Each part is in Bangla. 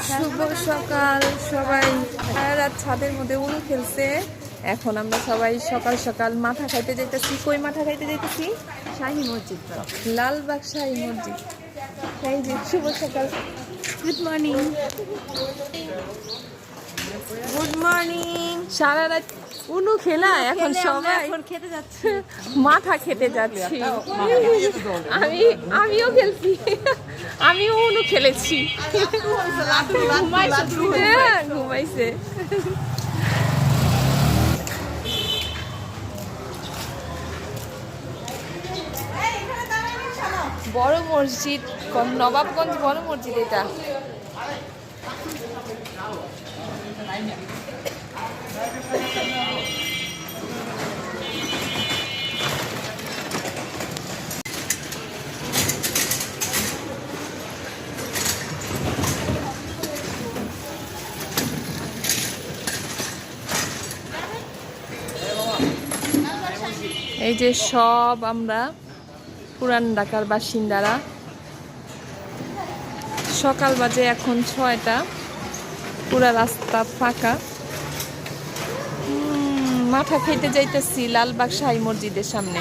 শুভ সকাল সবাই। সারা রাত ছাদের মধ্যে উনু খেলছে। এখন আমরা সবাই সকাল সকাল মাথা খাইতে যাইতেছি। কই মাথা খাইতে যাইতেছি? শাহী মসজিদ, লালবাগ শাহী মসজিদ। এই যে শুভ সকাল, গুড মর্নিং। Good morning. সারা রাত উনু খেলা, এখন সবাই খেতে যাচ্ছে। মাথা খেতে যাচ্ছি। আমিও খেলছি, আমিও উনু খেলেছি। হ্যাঁ, ঘুমাইছে। বড় মসজিদ, নবাবগঞ্জ বড় মসজিদ এটা। এই যে সব আমরা পুরান ঢাকার বাসিন্দারা। সকাল বাজে এখন 6টা, পুরা রাস্তা ফাঁকা। মাথা খেতে যাইতেছি লালবাগ শাহী মসজিদের সামনে।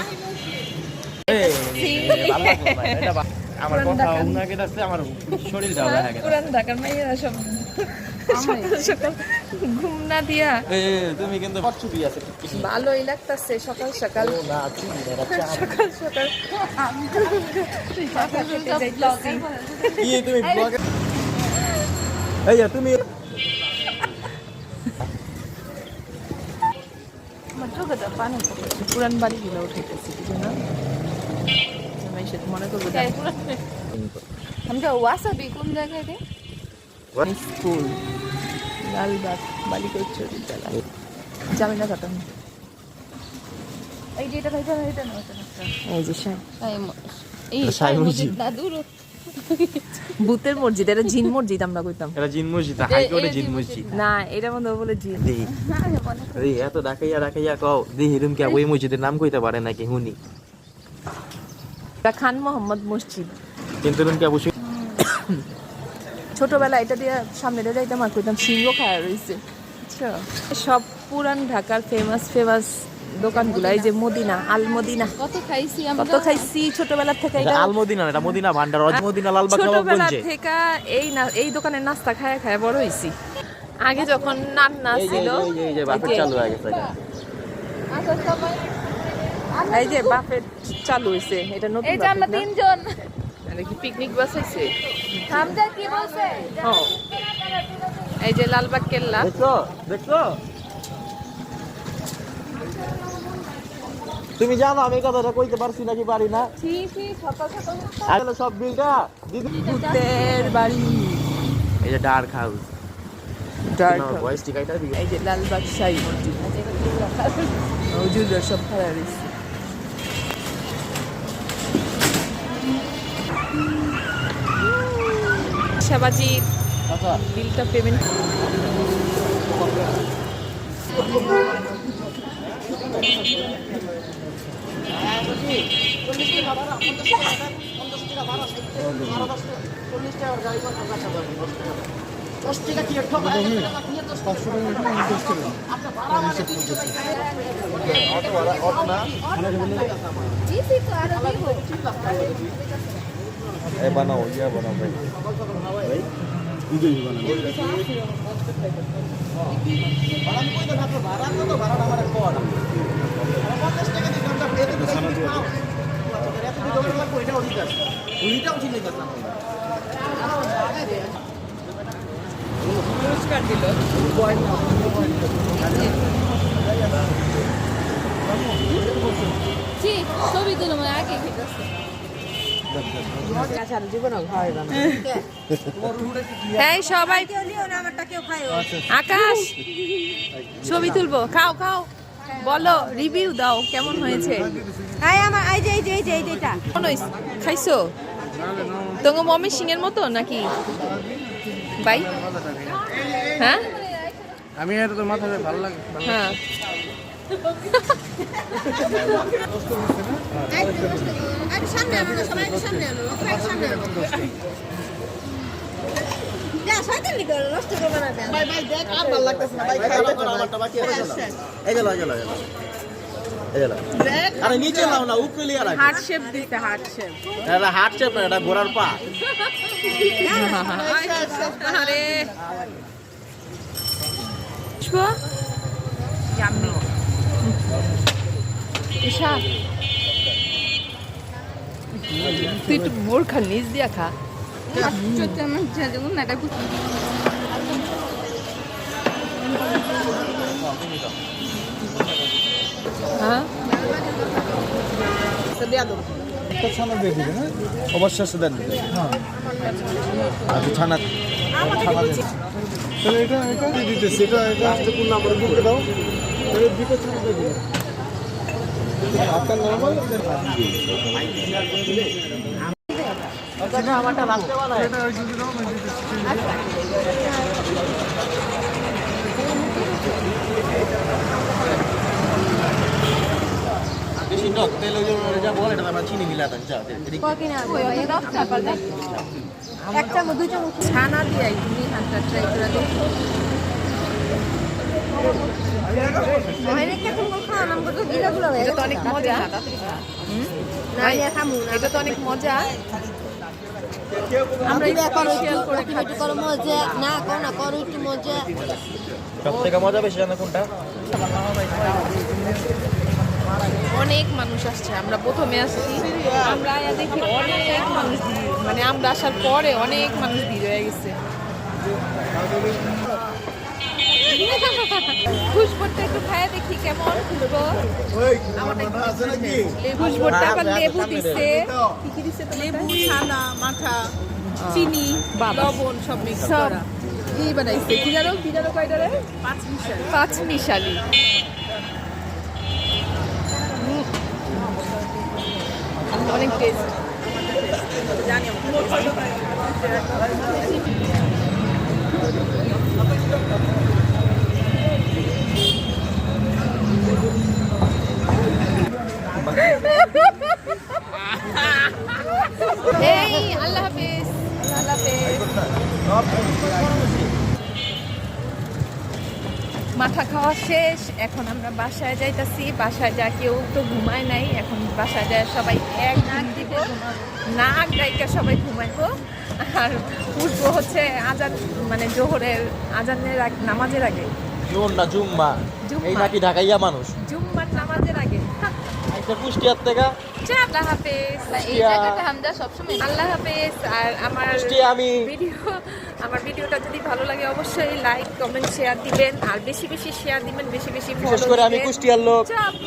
পুরান ঢাকার মাইয়ারা সব সকাল সকাল ঘুম না দিয়া তুমি কিন্তু ভালোই লাগতেছে সকাল সকাল। সকাল সকাল মাথা খেতে যাইতেছি। তুমি পুরান বাড়িগুলো উঠাইতেছি কিছু না, মনে করবো ওয়াসাবি কোন জায়গায় রে? স্কুল লালবাগ বালিকা উচ্চ বিদ্যালয়, জামিনা খাতুন। এই যে এটা ভাইটা এটা না, এই যে শাহী মসজিদ না, দূর ভূতের মসজিদ। এটা জিন মসজিদ আমরা কইতাম। এটা জিন মসজিদ, হাইকোর্টে জিন মসজিদ না, এটা মনে বলে জিন। এই এত ডাকাইয়া কও দেখি তুমি কি ওই মসজিদের নাম কইতে পারে নাকি হুনি? এটা খান মোহাম্মদ মসজিদ। কিন্তু তুমি কি অবশ্যই ছোটবেলা এটা দিয়ে সামনে দিয়ে যাইতাম আর কইতাম সিংহ খায়া রইছে। আচ্ছা, সব পুরান ঢাকার ফেমাস দোকানগুলো। এই যে মদিনা, আল মদিনা। কত খাইছি ছোটবেলা থেকে। এটা আল মদিনা না, এটা মদিনা ভান্ডার। মদিনা লালবাগ ছোটবেলা নবাবগঞ্জে থেকে এই দোকানের নাস্তা খায়া বড় হইছি। আগে যখন নান্না ছিল, এই যে বাপের চালু হয়ে গেছে। এই যে বাপের চালু হইছে, এটা নতুন। এই যে আমরা তিনজন। এটা কি পিকনিক বাস হইছে? হামজা কি বলছে? এই যে লালবাগ কেল্লা। দেখছো তুমি জানো আমি কথাটা কইতে পারছি নাকি পারি না? আসলে সব বিলটা ভূতের বাড়ি। এই যে ডার্ক হাউস, ভয়েস টিকাইটা দিই। এই যে লালবাগ শাহী মসজিদ, হুজুররা সব খাড়া রয়েছে। শাহবাজি বিলটা পেমেন্ট। বানাও ইয়া বানাও ভাই, পুরস্কার দিল। ছবি তুলো আগে এই সবাই আকাশ ছবি তুলবো। খাও খাও, বলো রিভিউ দাও কেমন হয়েছে। খাইছো তোমার মমি সিং এর মতো নাকি ভাই? হ্যাঁ, আমি এটা তো মাথা ভালো লাগে। হ্যাঁ সামনে আনো, সবাই সামনে আনো, সামনে আনো। শয়তানি করে নষ্ট করবে না ভাই ভাই দেখ আর ভালো লাগতেছে না ভাই আমারটা বাকি আছে এই গেল এই গেল এই গেল আরে নিচে লাও না উপরে লিয়া রাখ হার্ট শেপ দিতে হার্ট শেপ এটা হার্ট শেপ না এটা ঘোড়ার পা আরে পুষ্প ইয়াম্মি ঈশা তুই একটু বোরখা নিচ দিয়া খা হ্যাঁ ছানা দিয়ে দিবে হ্যাঁ অবশ্যই সেটা দিবে হ্যাঁ আচ্ছা ছানা তাহলে এটা দিয়ে দিতে সেটা এটা আসতে কোন নাম্বার দিতে দাও তাহলে দিতে ছানা দিয়ে দিবে আপনার নরমাল আচ্ছা আমারটা রাস্তা বানায় এটা ওই যদি দাও আমি দিতে বেশি টক তেল ওই যে যা বলে এটা আমরা চিনি মিলাতাম যা এদিকে এক চামচ দুই চামচ ছানা দিয়ে তুমি হাতটা ট্রাই করে দেখো অনেক কেমন খাওয়া নাম করতে গিলাগুলো এটা তো অনেক মজা না ইয়া খামু না এটা তো অনেক মজা আমরা স্পেশাল করে খাই একটু করো মজা না করো না করো একটু মজা সবথেকে মজা বেশি জানো কোনটা অনেক মানুষ আসছে আমরা প্রথমে আসছি আমরা আয়া দেখি অনেক মানুষ ভিড় মানে আমরা আসার পরে অনেক মানুষ ভিড় হয়ে গেছে খুশবোটা একটু খায় দেখি কেমন খুশবো খুশবোটা আবার লেবু দিছে কি কি দিছে লেবু ছানা মাখা চিনি লবণ সব মিক্স করা কি বানাইছে কি জানো কয়টা রে পাঁচ মিশালি অনেক টেস্ট জানি এই আল্লাহ হাফেজ আল্লাহ হাফেজ মাথা খাওয়া শেষ এখন আমরা বাসায় যাইতাছি বাসায় যা কেউ তো ঘুমায় নাই এখন বাসায় যায় সবাই এক নাক দিব নাক ডাইকা সবাই ঘুমাইবো আর উঠবো হচ্ছে আজান মানে জোহরের আজানের নামাজের আগে জুম না জুম্মা জুম্মা। এই নাকি ঢাকাইয়া মানুষ জুম্মার নামাজের আগে এটা কুষ্টিয়ার থেকে আল্লাহ হাফেজ এই জায়গাটা আমরা সবসময় আল্লাহ হাফেজ আর আমার কুষ্টিয়া আমি আমার ভিডিওটা যদি ভালো লাগে অবশ্যই লাইক কমেন্ট শেয়ার দিবেন আর বেশি বেশি শেয়ার দিবেন বেশি বেশি বিশেষ করে আমি কুষ্টিয়ার লোক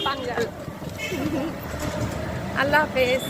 বাঙ্গাল আল্লাহ হাফেজ